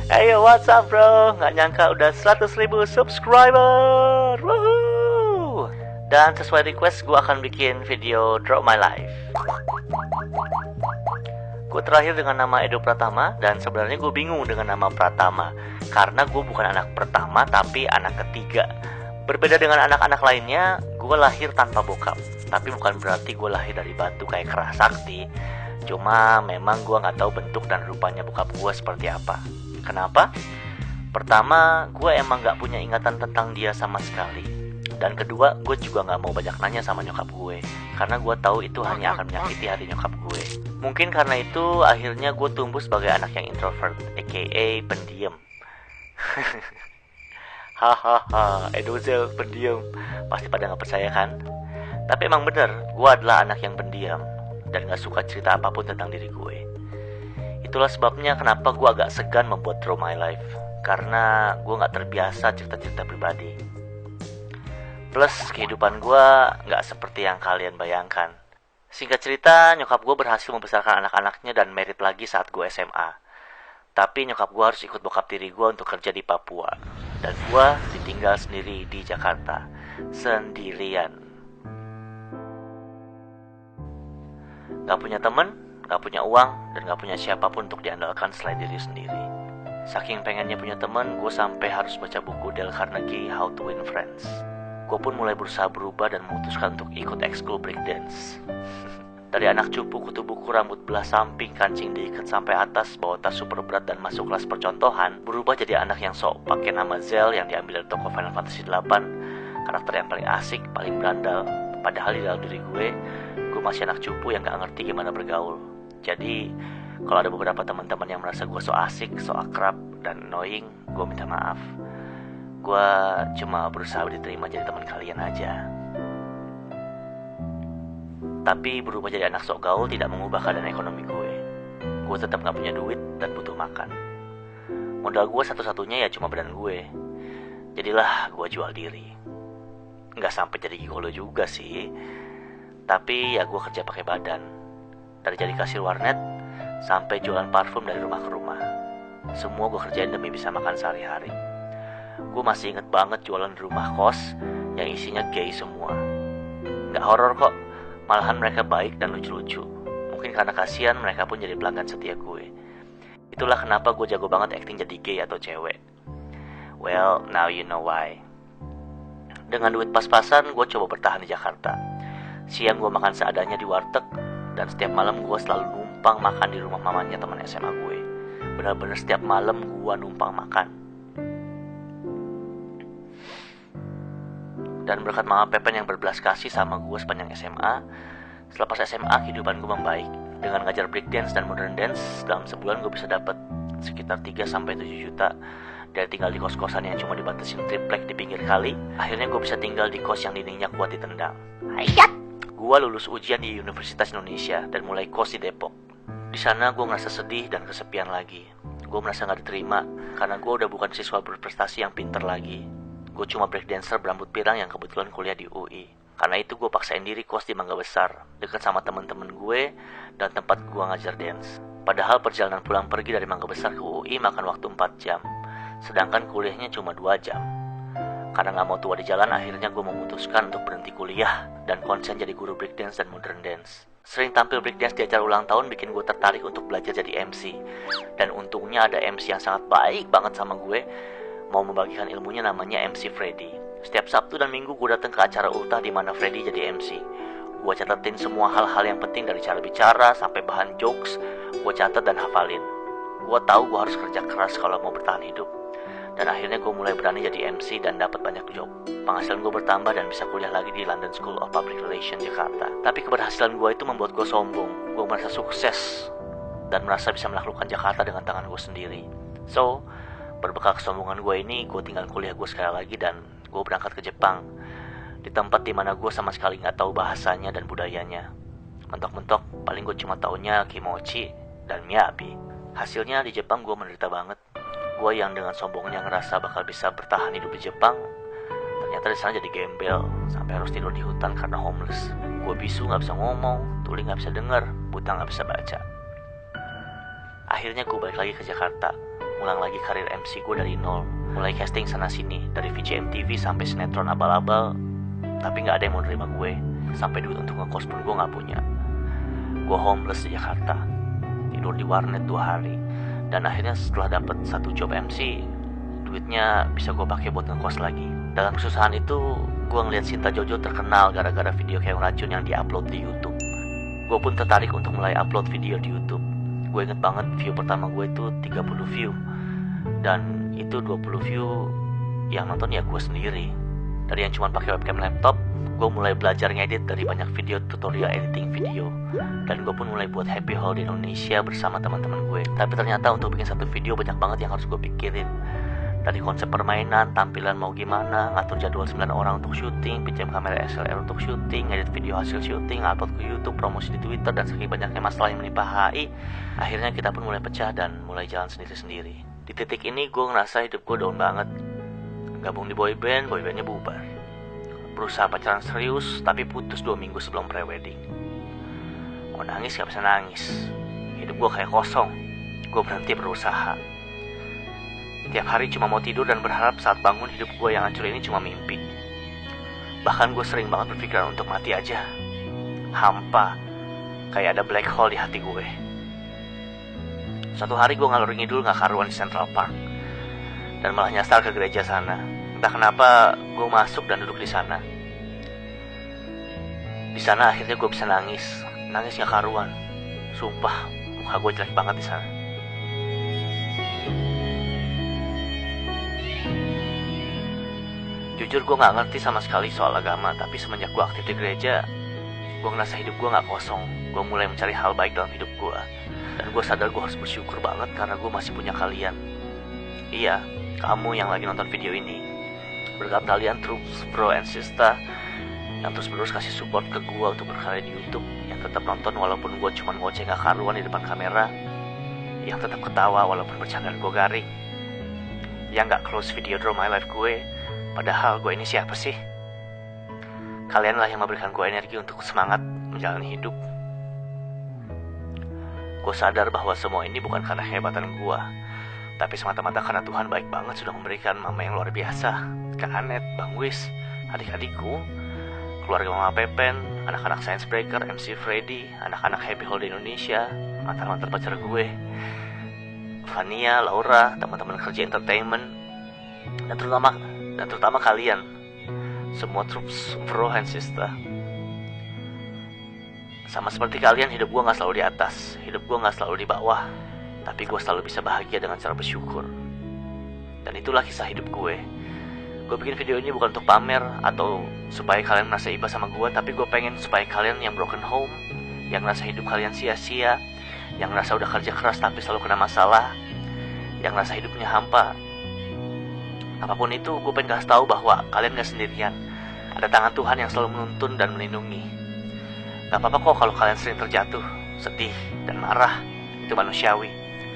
Ayo, what's up bro? Nggak nyangka udah 100.000 subscriber. Woohoo! Dan sesuai request, gue akan bikin video Drop My Life. Gue terakhir dengan nama Edo Pratama, dan sebenarnya gue bingung dengan nama Pratama karena gue bukan anak pertama tapi anak ketiga. Berbeda dengan anak-anak lainnya, gue lahir tanpa bokap. Tapi bukan berarti gue lahir dari batu kayak Kera Sakti. Cuma memang gue gak tahu bentuk dan rupanya bokap gue seperti apa. Kenapa? Pertama, gue emang gak punya ingatan tentang dia sama sekali. Dan kedua, gue juga gak mau banyak nanya sama nyokap gue, karena gue tahu itu hanya akan menyakiti hati nyokap gue. Mungkin karena itu akhirnya gue tumbuh sebagai anak yang introvert, aka pendiam. Hahaha, Edozel pendiam. Pasti pada gak percaya kan? Tapi emang bener, gue adalah anak yang pendiam dan gak suka cerita apapun tentang diri gue. Itulah sebabnya kenapa gue agak segan membuat Draw My Life, karena gue gak terbiasa cerita-cerita pribadi. Plus kehidupan gue gak seperti yang kalian bayangkan. Singkat cerita, nyokap gue berhasil membesarkan anak-anaknya dan merit lagi saat gue SMA. Tapi nyokap gue harus ikut bokap tiri gue untuk kerja di Papua. Dan gue ditinggal sendiri di Jakarta, sendirian. Gak punya temen, gak punya uang, dan gak punya siapapun untuk diandalkan selain diri sendiri. Saking pengennya punya temen, gue sampai harus baca buku Dale Carnegie How to Win Friends. Gue pun mulai berusaha berubah dan memutuskan untuk ikut ekskul breakdance. Dari anak cupu kutu buku rambut belah samping, kancing diikat sampai atas, bawa tas super berat dan masuk kelas percontohan, berubah jadi anak yang sok pakai nama Zell yang diambil dari toko Final Fantasy 8, karakter yang paling asik, paling berandal. Padahal di dalam diri gue masih anak cupu yang gak ngerti gimana bergaul. Jadi kalau ada beberapa teman-teman yang merasa gue so asik, so akrab, dan annoying, gue minta maaf. Gue cuma berusaha diterima jadi teman kalian aja. Tapi berubah jadi anak sok gaul tidak mengubah keadaan ekonomi gue. Gue tetap gak punya duit dan butuh makan. Modal gue satu-satunya ya cuma badan gue. Jadilah gue jual diri. Gak sampai jadi gigolo juga sih, tapi ya gue kerja pakai badan. Dari jadi kasir warnet sampai jualan parfum dari rumah ke rumah. Semua gue kerjain demi bisa makan sehari-hari. Gue masih inget banget jualan di rumah kos yang isinya gay semua. Gak horor kok, malahan mereka baik dan lucu-lucu. Mungkin karena kasihan mereka pun jadi pelanggan setia gue. Itulah kenapa gue jago banget acting jadi gay atau cewek. Well, now you know why. Dengan duit pas-pasan gue coba bertahan di Jakarta. Siang gue makan seadanya di warteg, dan setiap malam gue selalu numpang makan di rumah mamanya teman SMA gue. Benar-benar setiap malam gue numpang makan. Dan berkat Mama Pepen yang berbelas kasih sama gue sepanjang SMA, selepas SMA kehidupan gue membaik. Dengan ngajar breakdance dan modern dance, dalam sebulan gue bisa dapat sekitar 3-7 juta. Dari tinggal di kos-kosan yang cuma dibatasin triplek di pinggir kali, akhirnya gue bisa tinggal di kos yang dindingnya kuat ditendang. Hayat! Gue lulus ujian di Universitas Indonesia dan mulai kos di Depok. Di sana gue ngerasa sedih dan kesepian lagi. Gue merasa gak diterima karena gue udah bukan siswa berprestasi yang pinter lagi. Gue cuma breakdancer berambut pirang yang kebetulan kuliah di UI. Karena itu gue paksain diri kos di Mangga Besar, dekat sama teman-teman gue dan tempat gue ngajar dance. Padahal perjalanan pulang pergi dari Mangga Besar ke UI makan waktu 4 jam, sedangkan kuliahnya cuma 2 jam. Karena gak mau tua di jalan, akhirnya gue memutuskan untuk berhenti kuliah dan konsen jadi guru breakdance dan modern dance. Sering tampil breakdance di acara ulang tahun bikin gue tertarik untuk belajar jadi MC. Dan untungnya ada MC yang sangat baik banget sama gue, mau membagikan ilmunya, namanya MC Freddy. Setiap Sabtu dan Minggu gue datang ke acara ultah di mana Freddy jadi MC. Gue catetin semua hal-hal yang penting dari cara bicara sampai bahan jokes, gue catat dan hafalin. Gue tahu gue harus kerja keras kalau mau bertahan hidup. Dan akhirnya gue mulai berani jadi MC dan dapat banyak job. Penghasilan gue bertambah dan bisa kuliah lagi di London School of Public Relations Jakarta. Tapi keberhasilan gue itu membuat gue sombong. Gue merasa sukses dan merasa bisa menaklukkan Jakarta dengan tangan gue sendiri. So, berbekal kesombongan gue ini, gue tinggal kuliah gue sekali lagi dan gue berangkat ke Jepang. Di tempat dimana gue sama sekali gak tahu bahasanya dan budayanya. Mentok-mentok paling gue cuma taunya kimochi dan miyabi. Hasilnya di Jepang gue menderita banget. Gue yang dengan sombongnya ngerasa bakal bisa bertahan hidup di Jepang, ternyata di sana jadi gembel sampai harus tidur di hutan karena homeless. Gue bisu gak bisa ngomong, tuli gak bisa denger, buta gak bisa baca. Akhirnya gue balik lagi ke Jakarta. ngulang lagi karir MC gue dari nol. Mulai casting sana-sini, dari VJ MTV sampai sinetron abal-abal, tapi gak ada yang mau nerima gue. Sampai duit untuk ngekos pun gue gak punya. Gue homeless di Jakarta, tidur di warnet 2 hari. Dan akhirnya setelah dapet 1 job MC, duitnya bisa gue pakai buat ngekos lagi. Dalam kesusahan itu, gue ngeliat Sinta Jojo terkenal gara-gara video Keong Racun yang diupload di YouTube. Gue pun tertarik untuk mulai upload video di YouTube. Gue inget banget view pertama gue itu 30 view. Dan itu 20 view yang nonton ya gue sendiri. Dari yang cuma pakai webcam laptop, gue mulai belajar ngedit dari banyak video tutorial editing video. Dan gue pun mulai buat happy haul di Indonesia bersama teman-teman gue. Tapi ternyata untuk bikin satu video banyak banget yang harus gue pikirin. Dari konsep permainan, tampilan mau gimana, ngatur jadwal 9 orang untuk syuting, pinjam kamera SLR untuk syuting, ngedit video hasil syuting, upload ke YouTube, promosi di Twitter, dan saking banyaknya masalah yang menimpa HI, akhirnya kita pun mulai pecah dan mulai jalan sendiri-sendiri. Di titik ini gue ngerasa hidup gue down banget. Gabung di boybandnya bubar. Berusaha pacaran serius, tapi putus 2 minggu sebelum pre-wedding. Mau nangis gak bisa nangis. Hidup gue kayak kosong. Gue berhenti berusaha. Tiap hari cuma mau tidur dan berharap saat bangun hidup gue yang hancur ini cuma mimpi. Bahkan gue sering banget berpikiran untuk mati aja. Hampa, kayak ada black hole di hati gue. Suatu hari gue ngalur ngidul gak karuan di Central Park. Dan malah nyasar ke gereja sana. Entah kenapa gue masuk dan duduk di sana. Di sana akhirnya gue bisa nangis. Nangis gak karuan. Sumpah, muka gue jelek banget di sana. Jujur gue gak ngerti sama sekali soal agama, tapi semenjak gue aktif di gereja, gue ngerasa hidup gue gak kosong. Gue mulai mencari hal baik dalam hidup gue. Dan gue sadar gue harus bersyukur banget karena gue masih punya kalian. Iya, kamu yang lagi nonton video ini. Berkat kalian troops, bro and sister, yang terus-menerus kasih support ke gue untuk berkarya di YouTube, yang tetap nonton walaupun gue cuma ngoceh gak karuan di depan kamera, yang tetap ketawa walaupun bercandaan gue garing, yang gak close video draw my life gue. Padahal gue ini siapa sih? Kalianlah yang memberikan gue energi untuk semangat menjalani hidup. Gue sadar bahwa semua ini bukan karena kehebatan gue, tapi semata-mata karena Tuhan baik banget sudah memberikan mama yang luar biasa, Kak Anet, Bang Wis, adik-adikku, keluarga Mama Pepen, anak-anak Science Breaker, MC Freddy, anak-anak Happy Hall di Indonesia, mantan-mantan pacar gue, Fania, Laura, teman-teman kerja entertainment, dan terutama kalian, semua troops, bro and sister. Sama seperti kalian, hidup gue gak selalu di atas, hidup gue gak selalu di bawah, tapi gue selalu bisa bahagia dengan cara bersyukur. Dan itulah kisah hidup gue. Gue bikin video ini bukan untuk pamer atau supaya kalian merasa iba sama gue, tapi gue pengen supaya kalian yang broken home, yang ngerasa hidup kalian sia-sia, yang ngerasa udah kerja keras tapi selalu kena masalah, yang ngerasa hidupnya hampa, apapun itu, gue pengen kasih tahu bahwa kalian gak sendirian. Ada tangan Tuhan yang selalu menuntun dan melindungi. Gak apa-apa kok kalau kalian sering terjatuh, sedih, dan marah. Itu manusiawi.